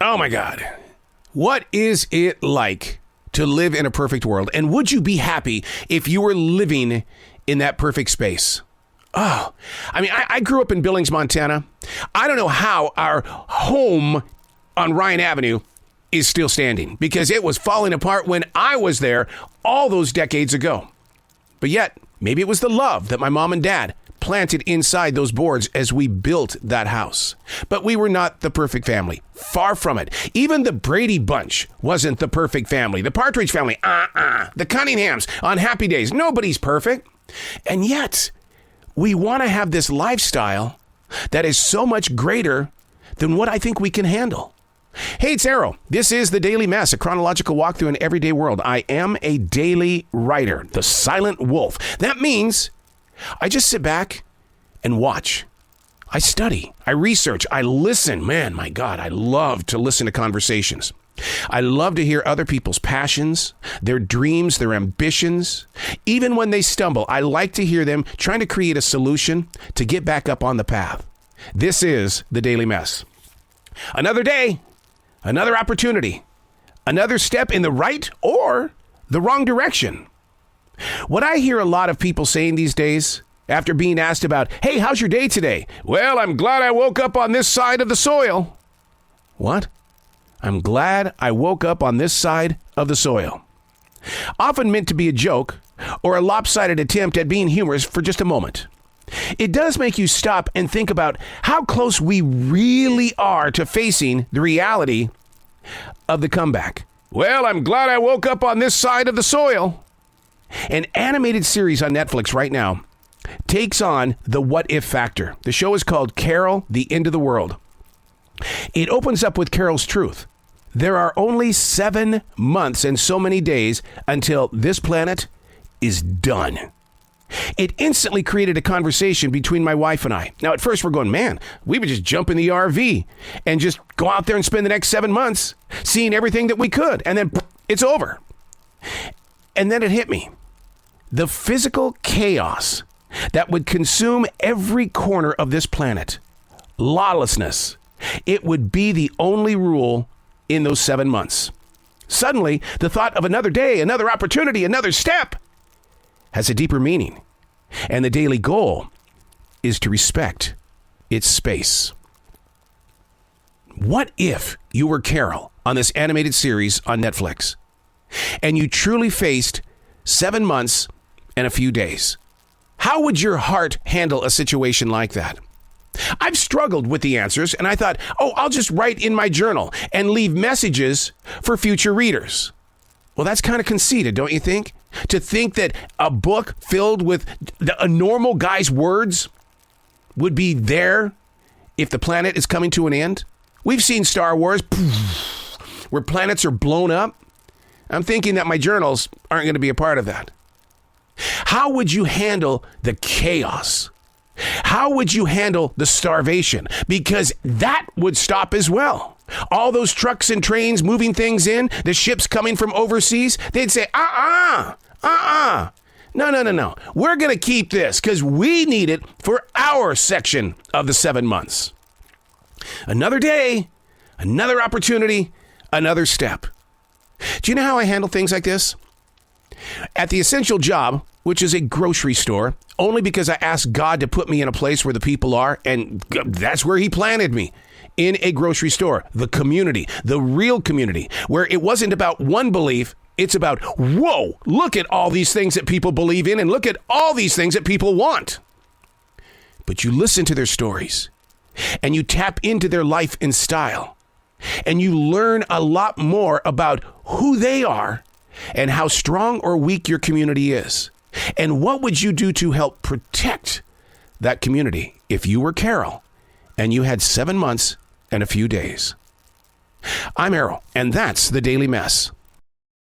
Oh my God. What is it like to live in a perfect world? And would you be happy if you were living in that perfect space? Oh, I mean, I grew up in Billings, Montana. I don't know how our home on Ryan Avenue is still standing because it was falling apart when I was there all those decades ago. But yet, maybe it was the love that my mom and dad planted inside those boards as we built that house. But we were not the perfect family. Far from it. Even the Brady Bunch wasn't the perfect family. The Partridge Family, The Cunninghams on Happy Days, nobody's perfect. And yet, we want to have this lifestyle that is so much greater than what I think we can handle. Hey, it's Arrow. This is The Daily Mess, a chronological walk through an everyday world. I am a daily writer, the silent wolf. That means I just sit back and watch. I study. I research. I listen. Man, my God, I love to listen to conversations. I love to hear other people's passions, their dreams, their ambitions. Even when they stumble, I like to hear them trying to create a solution to get back up on the path. This is The Daily Mess. Another day, another opportunity, another step in the right or the wrong direction. What I hear a lot of people saying these days after being asked about, hey, how's your day today? Well, I'm glad I woke up on this side of the soil. What? I'm glad I woke up on this side of the soil. Often meant to be a joke or a lopsided attempt at being humorous for just a moment. It does make you stop and think about how close we really are to facing the reality of the comeback. Well, I'm glad I woke up on this side of the soil. An animated series on Netflix right now takes on the what if factor. The show is called Carol, the End of the World. It opens up with Carol's truth. There are only 7 months and so many days until this planet is done. It instantly created a conversation between my wife and I. Now, at first we're going, man, we would just jump in the RV and just go out there and spend the next 7 months seeing everything that we could. And then it's over. And then it hit me. The physical chaos that would consume every corner of this planet. Lawlessness. It would be the only rule in those 7 months. Suddenly, the thought of another day, another opportunity, another step has a deeper meaning. And the daily goal is to respect its space. What if you were Carol on this animated series on Netflix and you truly faced 7 months and a few days? How would your heart handle a situation like that? I've struggled with the answers, and I thought, I'll just write in my journal and leave messages for future readers. Well, that's kind of conceited, don't you think? To think that a book filled with a normal guy's words would be there if the planet is coming to an end. We've seen Star Wars where planets are blown up. I'm thinking that my journals aren't going to be a part of that. How would you handle the chaos? How would you handle the starvation? Because that would stop as well. All those trucks and trains moving things in, the ships coming from overseas, they'd say, no. We're going to keep this because we need it for our section of the 7 months. Another day, another opportunity, another step. Do you know how I handle things like this? At the essential job, which is a grocery store, only because I asked God to put me in a place where the people are, and that's where he planted me, in a grocery store, the community, the real community, where it wasn't about one belief, it's about, whoa, look at all these things that people believe in, and look at all these things that people want. But you listen to their stories, and you tap into their life and style, and you learn a lot more about who they are and how strong or weak your community is. And what would you do to help protect that community if you were Carol and you had 7 months and a few days? I'm Errol, and that's The Daily Mess.